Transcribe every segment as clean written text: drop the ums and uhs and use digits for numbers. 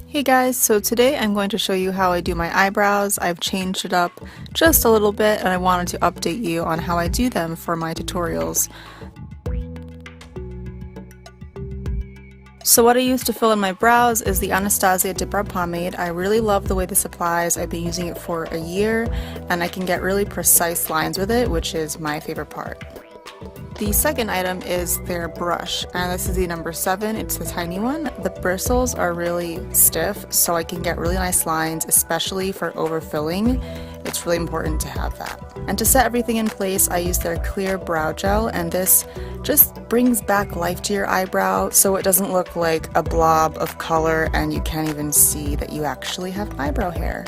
Hey guys, so today I'm going to show you how I do my eyebrows. I've changed it up just a little bit and I wanted to update you on how I do them for my tutorials. So what I use to fill in my brows is the Anastasia Dip Brow Pomade. I really love the way this applies. I've been using it for a year and I can get really precise lines with it, which is my favorite part. The second item is their brush, and this is the number 7, it's the tiny one. The bristles are really stiff, so I can get really nice lines, especially for overfilling. It's really important to have that. And to set everything in place, I use their clear brow gel, and this just brings back life to your eyebrow so it doesn't look like a blob of color and you can't even see that you actually have eyebrow hair.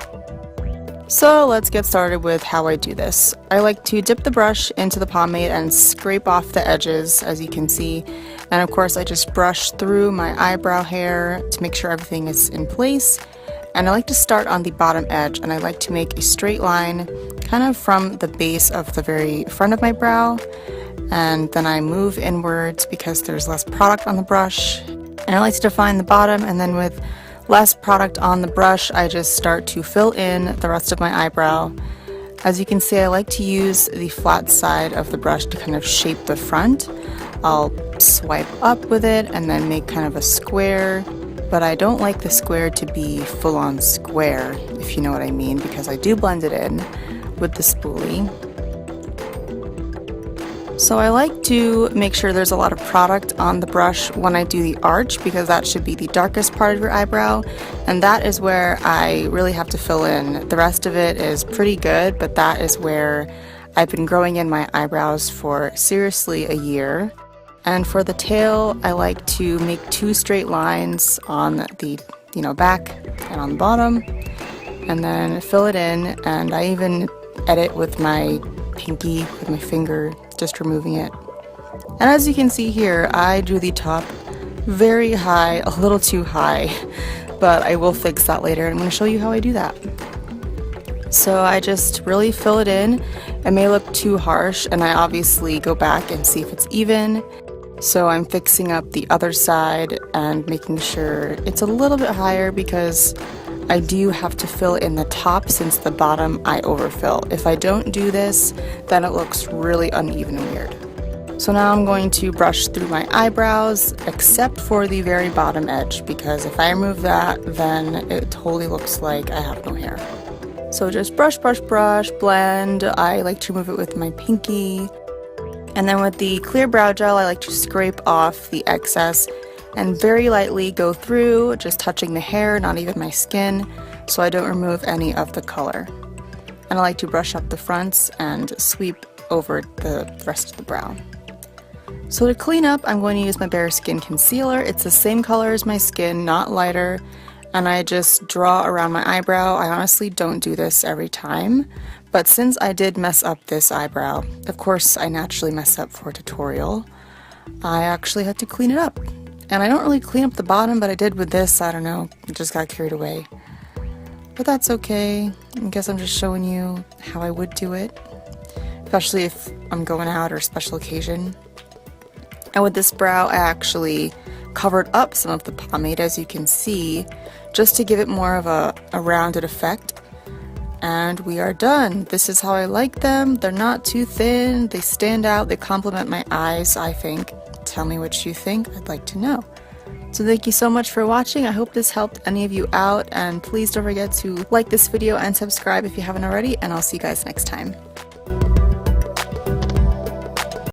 So let's get started with how I do this. I like to dip the brush into the pomade and scrape off the edges, as you can see. And of course I just brush through my eyebrow hair to make sure everything is in place. And I like to start on the bottom edge, and I like to make a straight line kind of from the base of the very front of my brow. And then I move inwards because there's less product on the brush. And I like to define the bottom, and then with less product on the brush, I just start to fill in the rest of my eyebrow. As you can see, I like to use the flat side of the brush to kind of shape the front. I'll swipe up with it and then make kind of a square, but I don't like the square to be full-on square, if you know what I mean, because I do blend it in with the spoolie. So I like to make sure there's a lot of product on the brush when I do the arch, because that should be the darkest part of your eyebrow, and that is where I really have to fill in. The rest of it is pretty good, but that is where I've been growing in my eyebrows for seriously a year. And for the tail, I like to make 2 straight lines on the back and on the bottom, and then fill it in, and I even edit with my pinky, with my finger, just removing it. And as you can see here, I drew the top very high, a little too high, but I will fix that later. I'm going to show you how I do that. So I just really fill it in. It may look too harsh, and I obviously go back and see if it's even. So I'm fixing up the other side and making sure it's a little bit higher, because I do have to fill in the top since the bottom I overfill. If I don't do this, then it looks really uneven and weird. So now I'm going to brush through my eyebrows, except for the very bottom edge, because if I remove that, then it totally looks like I have no hair. So just brush, brush, brush, blend. I like to remove it with my pinky. And then with the clear brow gel, I like to scrape off the excess and very lightly go through, just touching the hair, not even my skin, so I don't remove any of the color. And I like to brush up the fronts and sweep over the rest of the brow. So to clean up, I'm going to use my Bare Skin Concealer. It's the same color as my skin, not lighter, and I just draw around my eyebrow. I honestly don't do this every time, but since I did mess up this eyebrow, of course I naturally mess up for a tutorial, I actually had to clean it up. And I don't really clean up the bottom, but I did with this. I don't know, I just got carried away. But that's okay. I guess I'm just showing you how I would do it, especially if I'm going out or a special occasion. And with this brow, I actually covered up some of the pomade, as you can see, just to give it more of a rounded effect. And we are done. This is how I like them. They're not too thin, they stand out, they complement my eyes, I think. Tell me what you think, I'd like to know. So thank you so much for watching. I hope this helped any of you out, and please don't forget to like this video and subscribe if you haven't already, and I'll see you guys next time.